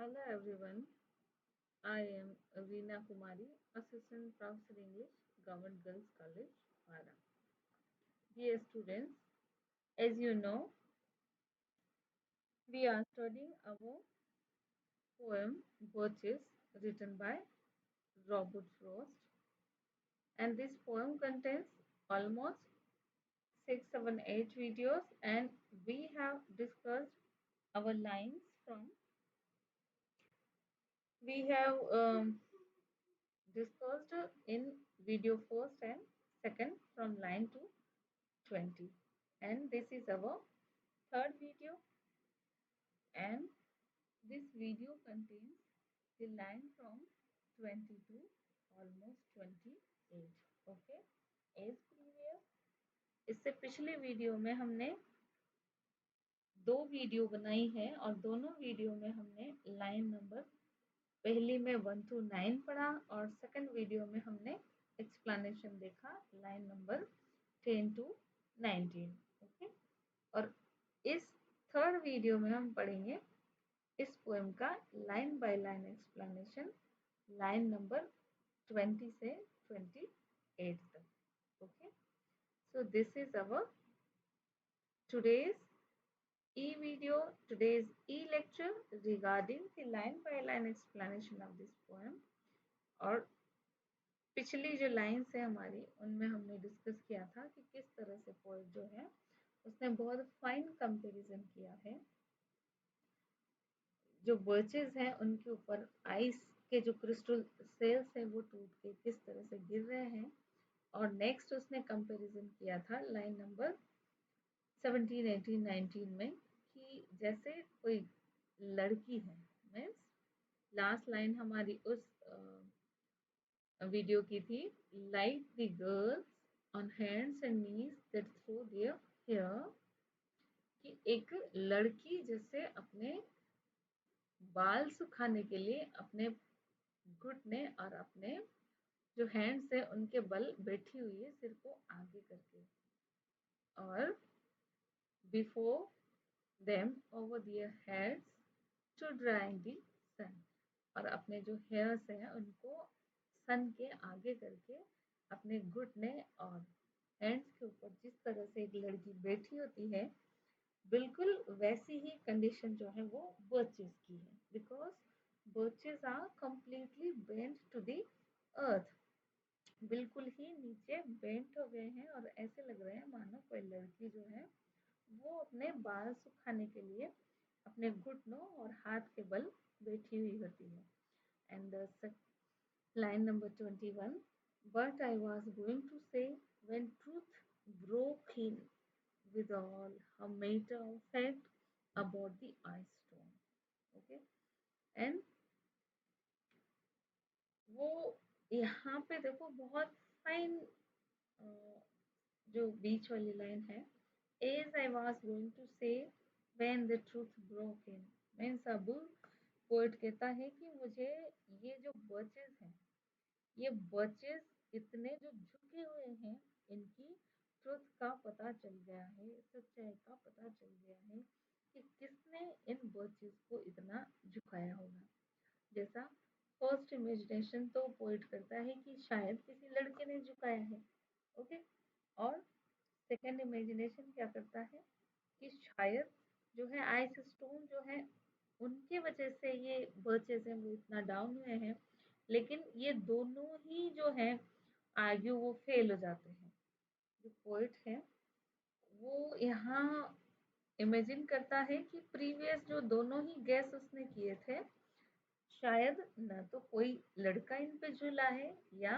Hello everyone, I am Veena Kumari, Assistant Professor English, Government Girls College, Para. Dear students, as you know, we are studying our poem Birches written by Robert Frost, and this poem contains almost 6, 7, 8 videos, and we have discussed our lines from we have discussed in video first and second from line to 20, and this is our third video, and this video contains the line from 20 to almost 28. Okay, as previous इससे पिछले video में हमने दो video बनाई है और दोनों video में हमने लाइन नंबर पहली में 1 to 9 पढ़ा और सेकंड वीडियो में हमने एक्सप्लेनेशन देखा लाइन नंबर 10 to 19. ओके, और इस थर्ड वीडियो में हम पढ़ेंगे इस पोएम का line by line explanation line number 20 से 28 तक. Okay, so this is our today's e-video, today's e-lecture regarding the line by line explanation of this poem. और पिछली जो लाइन्स है हमारी उनमें हमने डिस्कस किया था कि किस तरह से पोएट जो है उसने बहुत फाइन कंपैरिजन किया है जो बर्चेस हैं उनके ऊपर आइस के जो क्रिस्टल सेल्स हैं वो टूट के किस तरह से गिर रहे हैं. और नेक्स्ट उसने कंपैरिजन किया था लाइन नंबर 17, 18, 19 में कि जैसे कोई लड़की है. मीन्स लास्ट लाइन हमारी उस वीडियो की थी like the girls on hands and knees that throw their hair, कि एक लड़की जैसे अपने बाल सुखाने के लिए अपने घुटने और अपने जो हैंड्स है उनके बल बैठी हुई है सिर को आगे करके और before them over their heads to drying the sun, और अपने जो हेयर्स हैं उनको सन के आगे करके अपने घुटने और हैंड्स के ऊपर जिस तरह से एक लड़की बैठी होती है बिल्कुल वैसी ही कंडीशन जो है वो बर्चेस की है, because birches are completely bent to the earth. बिल्कुल ही नीचे बेंट हो गए हैं और ऐसे लग रहे हैं मानो कोई लड़की जो है वो अपने बाल सुखाने के लिए अपने घुटनों और हाथ के बल बैठी हुई होती है. And line number 21, but I was going to say when truth broke in with all her matter of fact about the ice storm. Okay, and वो यहाँ पे देखो बहुत फाइन जो बीच वाली लाइन है as I was going to say when the truth broke in, means अब poet कहता है कि मुझे ये जो बर्चेस हैं ये बर्चेस इतने जो झुके हुए हैं इनकी ट्रुथ का पता चल गया है, सच्चाई का पता चल गया है कि किसने इन बर्चेस को इतना झुकाया होगा. जैसा फर्स्ट इमेजिनेशन तो पोइट करता है कि शायद किसी लड़के ने झुकाया है. ओके, और सेकंड इमेजिनेशन क्या करता है कि शायद जो है आइस स्टोन जो है उनके वजह से ये बर्चेस हैं वो इतना डाउन हुए हैं, लेकिन ये दोनों ही जो है आर्ग्यू वो फेल हो जाते हैं. जो पोइट है वो यहाँ इमेजिन करता है कि प्रीवियस जो दोनों ही गैस उसने किए थे शायद ना तो कोई लड़का इन पे झूला है या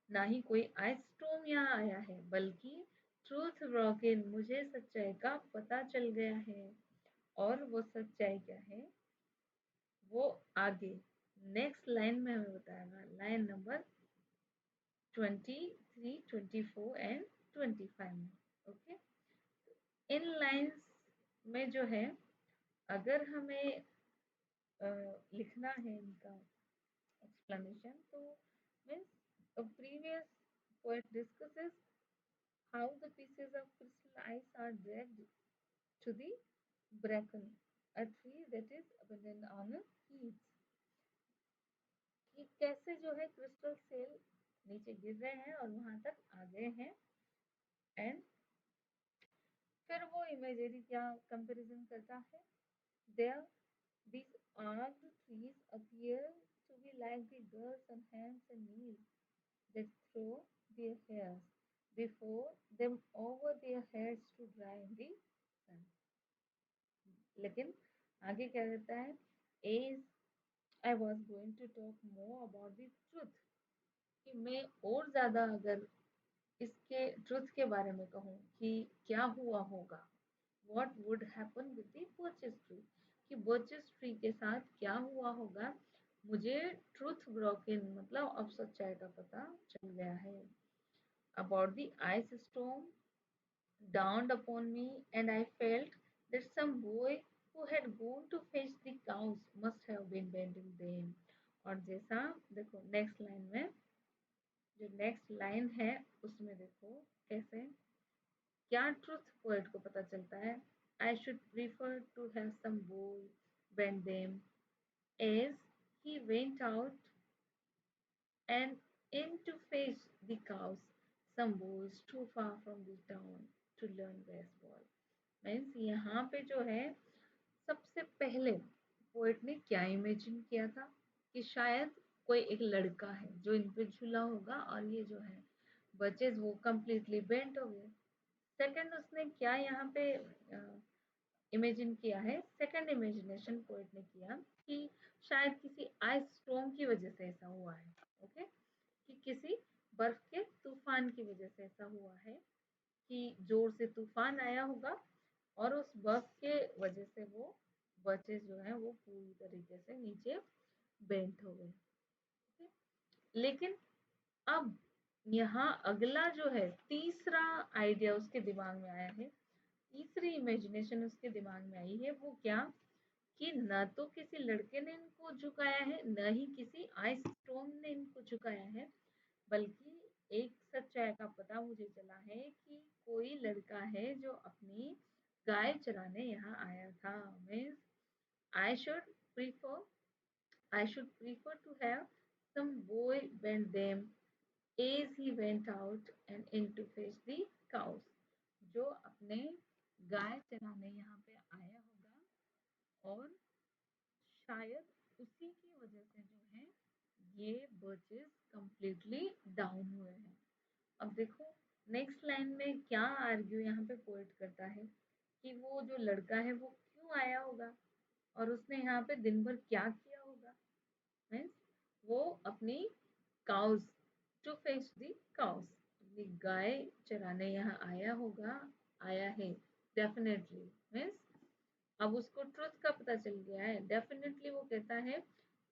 ना ही कोई आइस स्टॉर्म यहाँ आया है, बल्कि ट्रूथ रॉकिन मुझे सच्चाई का पता चल गया है. और वो सच्चाई क्या है वो आगे नेक्स्ट लाइन में हमें बताएगा लाइन नंबर 23, 24 एंड 25 में. ओके, इन लाइंस में जो है अगर हमें लिखना है इनका explanation, so means a previous poet discusses how the pieces of crystal ice are dragged to the bracken, a tree that is abundant on heaths. सारे क्रिस्टल सेल नीचे गिर रहे हैं और वहां तक आ गए हैं। एंड फिर वो इमेजरी क्या कंपैरिजन करता है, there these arched trees appear to be like the girls on hands and knees that throw their hairs before them over their heads to dry in the sun. लेकिन आगे क्या कहता है, as I was going to talk more about the truth, कि मैं और ज्यादा अगर इसके ट्रुथ के बारे में कहूँ कि क्या हुआ होगा, what would happen with the birches tree, कि birches tree के साथ क्या हुआ होगा, मुझे ट्रुथ ब्रोकन मतलब अब सच्चाई का पता चल गया है। about the ice storm dawned upon me and I felt that some boy who had gone to fetch the cows must have been bending them। और जैसा देखो नेक्स्ट लाइन में, जो नेक्स्ट लाइन है उसमें देखो कैसे क्या ट्रुथ पोएट को पता चलता है। I should prefer to have some boy bend them as he went out and in to fetch the cows, some boys too far from the town to learn baseball। Means यहाँ पे जो है सबसे पहले पोएट ने क्या imagine किया था कि शायद कोई एक लड़का है जो इन पे झूला होगा और ये जो है बचेज वो कम्प्लीटली बेंट हो गए। सेकंड उसने क्या यहाँ पे इमेजिन किया है, सेकंड इमेजिनेशन पोएट ने किया कि शायद किसी आइस स्टॉर्म की वजह से ऐसा हुआ है। ओके, कि किसी बर्फ के तूफान की वजह से ऐसा हुआ है कि जोर से तूफान आया होगा और उस बर्फ के वजह से वो बचेस जो है वो पूरी तरीके से नीचे बेंट हो गए। okay? लेकिन अब यहाँ अगला जो है तीसरा आइडिया उसके दिमाग में आया है, तीसरी इमेजिनेशन उसके दिमाग में आई है, वो क्या कि न तो किसी लड़के ने इनको झुकाया है न ही किसी आइस स्टॉर्म ने इनको झुकाया है, बल्कि एक सच्चाई का पता मुझे चला है कि कोई लड़का है जो अपनी गाय चराने यहाँ आया था। Means I should prefer I should prefer to have some boy bend them as he went out and in to fetch the cows, जो अपने गाय चराने यहाँ पे आया होगा और शायद उसी की वजह से जो है ये बर्चेस कंप्लीटली डाउन हुए हैं। अब देखो नेक्स्ट लाइन में क्या आर्ग्यू यहाँ पे पोएट करता है कि वो जो लड़का है वो क्यों आया होगा और उसने यहाँ पे दिन भर क्या किया होगा। मीन्स वो अपनी cows to fetch the cows, अपनी गाय चराने यहाँ आया होगा, आया है डेफिनेटली। मीन्स अब उसको ट्रुथ का पता चल गया है, डेफिनेटली वो कहता है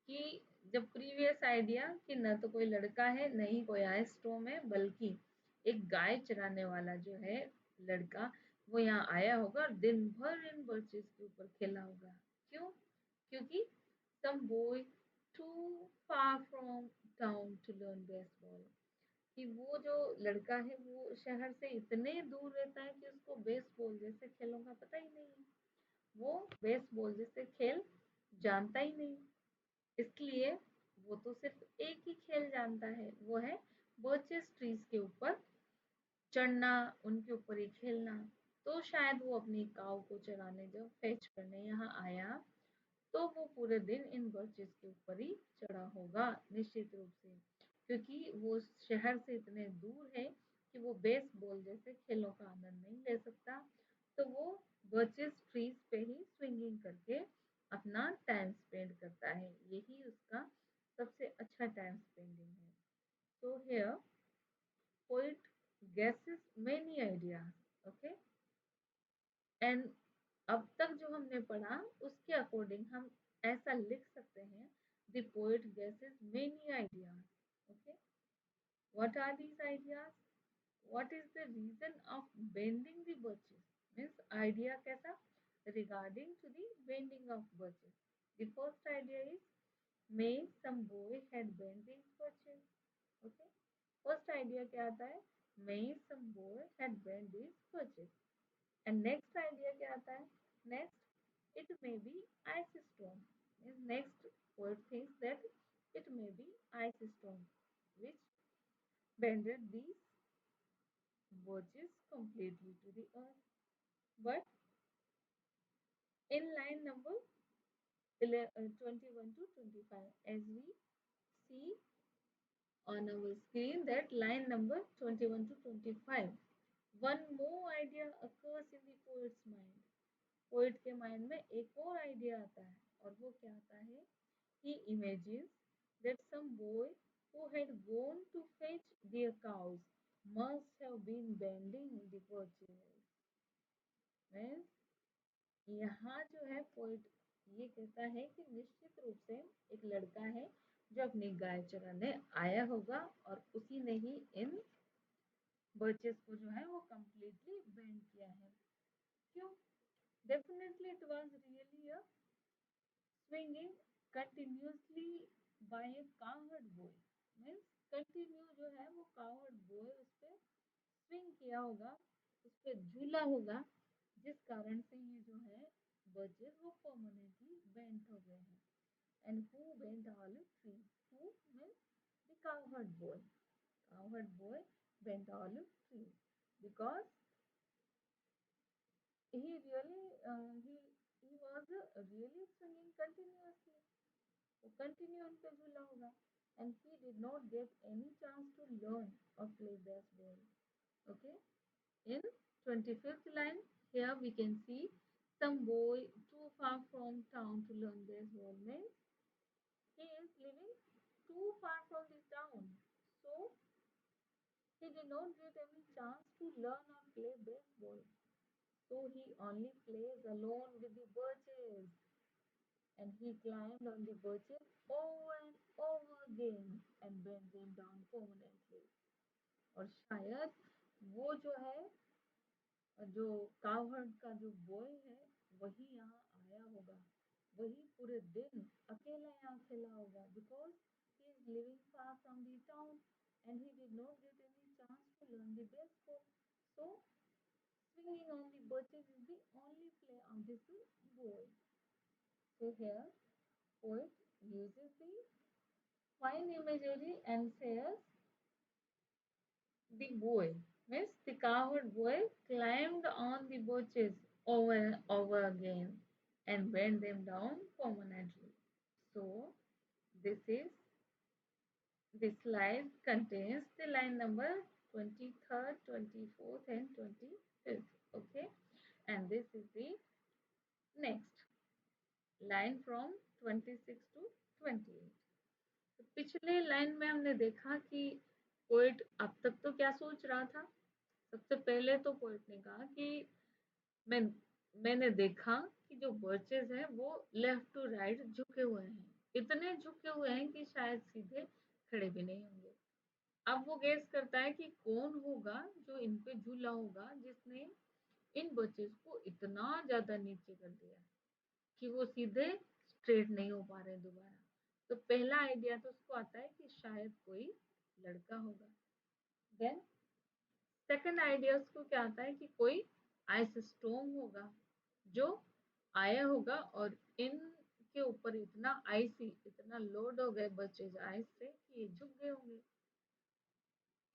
कि जब प्रीवियस आइडिया कि न तो कोई लड़का है न ही कोई आइस स्टॉर्म है बल्कि एक गाय चराने वाला जो है लड़का वो यहाँ आया होगा और दिन भर इन बर्चेस के ऊपर खेला होगा। क्यों? क्योंकि some boy too far from town to learn baseball, कि वो जो लड़का है वो शहर से इतने दूर रहता है कि उसको बेसबॉल जैसे खेलों का पता ही नहीं है, वो बेसबॉल जैसे खेल जानता ही नहीं, इसलिए वो तो सिर्फ एक ही खेल जानता है, वो है बर्चेस ट्रीज के ऊपर चढ़ना, उनके ऊपर ही खेलना। तो शायद वो अपनी काऊ को चराने जब फेच करने यहाँ आया तो वो पूरे दिन इन बर्चेस के ऊपर ही चढ़ा होगा निश्चित रूप से, क्योंकि वो शहर से इतने दूर है कि वो बेसबॉल जैसे खेलों का आनंद नहीं ले सकता, तो वो बर्चेस ट्रीज पे ही स्विंगिंग करके अपना टाइम स्पेंड करता है, यही उसका सबसे अच्छा टाइम स्पेंडिंग है। तो here poet guesses many ideas, okay, and अब तक जो हमने पढ़ा उसके अकॉर्डिंग हम ऐसा लिख सकते हैं, the poet guesses many ideas. Okay, what are these ideas, what is the reason of bending the birches, means idea कैसा regarding to the bending of birches. The first idea is may some boy had bend this birches. Okay, first idea क्या आता है, may some boy had bend this birches. And next idea क्या आता है, next it may be ice storm, next poet thinks that it may be ice storm, which bended the birches completely to the earth. But in line number 21 to 25, as we see on our screen, that line number 21 to 25, one more idea occurs in the poet's mind. Poet के mind में एक और idea आता है, और वो क्या आता है? He imagines that some boy who had gone to fetch their cows must have been bending the birches. Means यहाँ जो है पोइट ये कहता है कि निश्चित रूप से एक लड़का है जो अपनी गाय चराने आया होगा और उसी ने ही इन बर्चेस को जो है वो कंप्लीटली बेंड किया है। क्यों? Definitely it was really a swinging continuously by a cowherd boy. Means continue जो है वो cowherd boy उस पर स्विंग किया होगा, उस पर झूला होगा, जिस कारण से ये जो है बर्चेस वो परमानेंटली बेंट हो गए हैं। And who bent olive tree? Who means the cowherd boy bent olive tree because he really he was really singing continuously. वो कंटिन्यू उन पे झूला होगा, and he did not get any chance to learn or play baseball. Okay, in 25th line, here we can see some boy too far from town to learn baseball. Means he is living too far from the town, so he did not get any chance to learn or play baseball. So he only plays alone with the birches, and he climbed on the birches over and over again and bent them down permanently. और शायद वो जो है जो कावहर्ड का जो boy है वही यहाँ आया होगा, वही पूरे दिन अकेला यहाँ खेला होगा, because he is living far from the town and he did not get any chance to learn the baseball. So swinging on the birches is the only play of this boy. So here poet uses the fine imagery and says the boy, means the cowherd boy, climbed on the birches over and over again and bent them down permanently. So this is this slide contains the line number 23rd, 24th and 25th. Okay, and this is the next line from 26 to 28. तो पिछले line में हमने देखा कि poet अब तक तो क्या सोच रहा था? सबसे पहले तो पोइट ने कहा कि मैं मैंने देखा कि जो बर्चेस हैं वो लेफ्ट टू राइट झुके हुए हैं, इतने झुके हुए हैं कि शायद सीधे खड़े भी नहीं होंगे। अब वो गेस करता है कि कौन होगा जो इन पे झूला होगा, जिसने इन बर्चेस को इतना ज्यादा नीचे कर दिया कि वो सीधे स्ट्रेट नहीं हो पा रहे दोबारा। तो पहला आइडिया तो उसको आता है कि शायद कोई लड़का होगा। देन सेकंड आइडिया उसको क्या आता है कि कोई आइस स्टॉर्म होगा जो आया होगा और इनके ऊपर इतना आइसी, इतना लोड हो गए बच्चे आइस से कि ये झुक गए होंगे।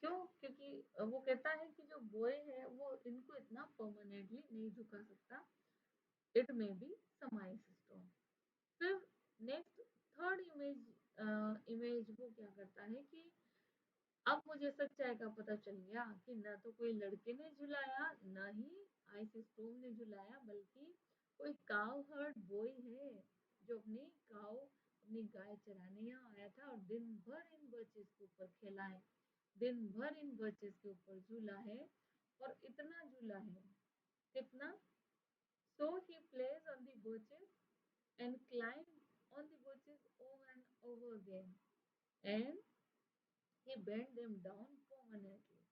क्यों? क्योंकि वो कहता है कि जो बॉय है वो इनको इतना परमानेंटली नहीं झुका सकता, it may be some ice storm. फिर नेक्स्ट थर्ड इमेज वो क्या करता है कि अब मुझे सच्चाई का पता चल गया कि न तो कोई लड़के ने झुलाया, न ही आइस स्टोन ने झुलाया, बल्कि कोई काव हर्ड बॉय है जो अपनी गाय चराने यहाँ आया था और दिन भर इन बर्चेस के ऊपर खेला है, दिन भर इन बर्चेस के ऊपर झूला है, और इतना झूला है कितना, so he plays on the birches and climbs on the birches over and over again and he bent them down permanently.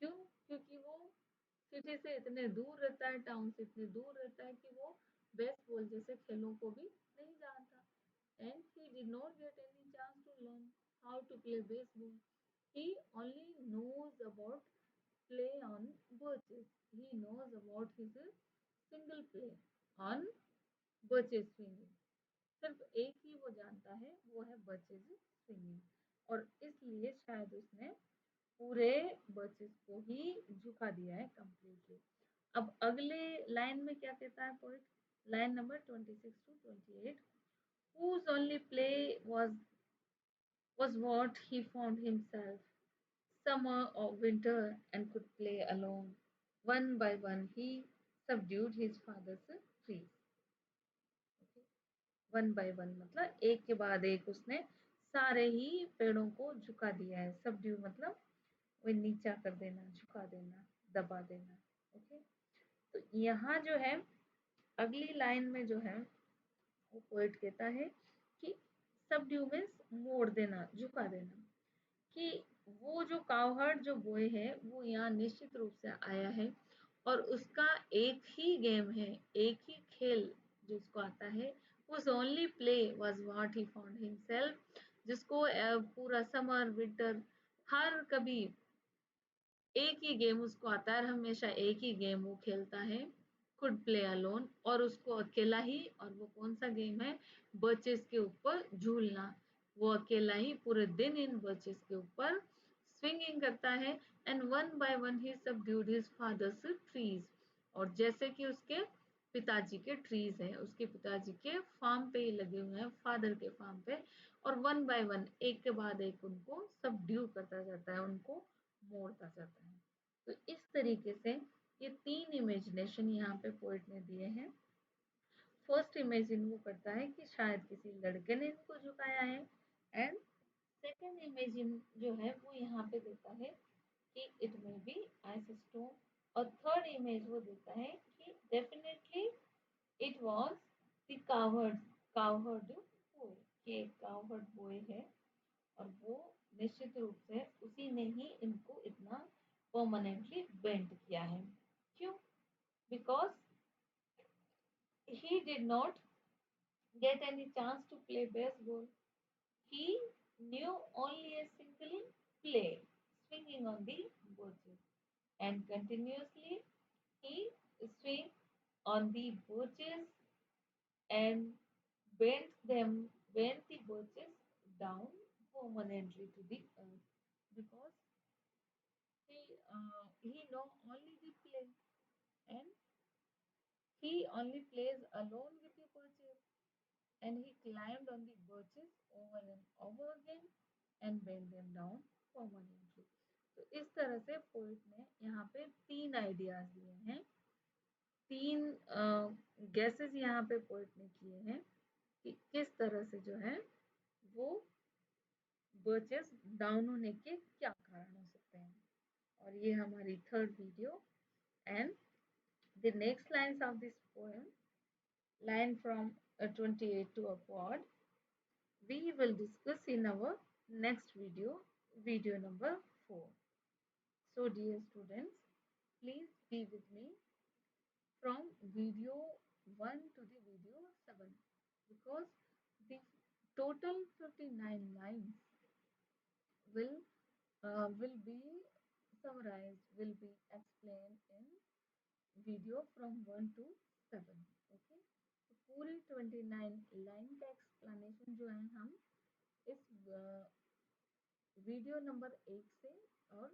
क्यों? क्योंकि वो सिटी से इतने दूर रहता है, टाउन से इतने दूर रहता है कि वो बेसबॉल जैसे खेलों को भी नहीं जानता। And he did not get any chance to learn how to play baseball. He only knows about play on birches. He knows about his single play on birches swinging. सिर्फ एक ही वो जानता है, वो है बचेस सिंगिंग। और इसलिए शायद उसने पूरे बचेस को ही झुका दिया है कंप्लीटली। अब अगले लाइन में क्या कहता है poet, line number 26 to 28, whose only play was what he found himself, summer or winter, and could play alone. One by one, he subdued his father's trees. One by one मतलब एक के बाद एक उसने सारे ही पेड़ों को झुका दिया है। सबड्यू मतलब वो नीचा कर देना, झुका देना, दबा देना। ओके, तो यहाँ जो है अगली लाइन में जो है वो पोएट कहता है कि सबड्यू मीन्स मोड़ देना, झुका देना, कि वो जो कावहर्ड जो बॉय है वो यहाँ निश्चित रूप से आया है और उसका एक ही गेम है, एक ही खेल जो उसको आता है। whose only play was what he found himself, जिसको पूरा समर विंटर हर कभी एक ही गेम उसको आता है, हमेशा एक ही गेम वो खेलता है, खुद प्ले अलोन, और उसको अकेला ही, और वो कौन सा गेम है, बर्चेस के ऊपर झूलना। वो अकेला ही पूरे दिन इन बर्चेस के ऊपर स्विंगिंग करता है। And one by one he subdued his father's trees, और जैसे कि उसके पिताजी के ट्रीज हैं, उसके पिताजी के फार्म पे ही लगे हुए हैं, फादर के फार्म पे, और वन बाय वन एक के बाद एक उनको सबड्यू करता जाता है, उनको मोड़ता जाता है। तो इस तरीके से ये तीन इमेजिनेशन यहाँ पे पोएट ने दिए हैं। फर्स्ट इमेजिन वो करता है कि शायद किसी लड़के ने इनको झुकाया है, एंड सेकंड इमेजिन जो है वो यहाँ पे देता है कि it may B ice stone, और थर्ड इमेज वो देता है कि definitely it was the coward boy, कि एक कावर्ड बॉय है, और वो निश्चित रूप से उसी ने ही इनको इतना परमानेंटली बेंड किया है। क्यों? Because he did not get any chance to play baseball. He knew only a single play, swinging on the birches, and continuously he swing on the birches and bent the birches down permanently to the earth, because he know only the play, and he only plays alone with the birches, and he climbed on the birches over and over again and bent them down permanently. तो इस तरह से poet ने यहाँ पे तीन ideas दिए हैं, तीन गैसेस यहाँ पे पोइट ने किए हैं कि किस तरह से जो है वो बर्चेस डाउन होने के क्या कारण हो सकते हैं। और ये हमारी third video, and the next lines of this poem, line from 28 to upward, we will discuss in our next video, video number 4. So dear students, please be with me from video 1 to the video 7, because the total 59 lines will be summarized, will be explained in video from 1 to 7. Okay, तो पूरी 29 line का explanation जो है हम इस video number 1 से और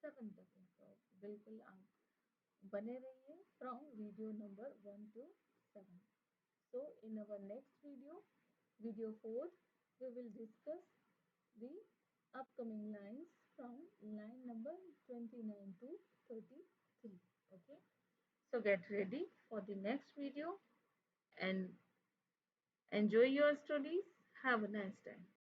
7 तक है। तो बिल्कुल आप बने रहिए from video number 1 to 7. So in our next video, video 4, we will discuss the upcoming lines from line number 29 to 33. Okay, so get ready for the next video and enjoy your studies. Have a nice time.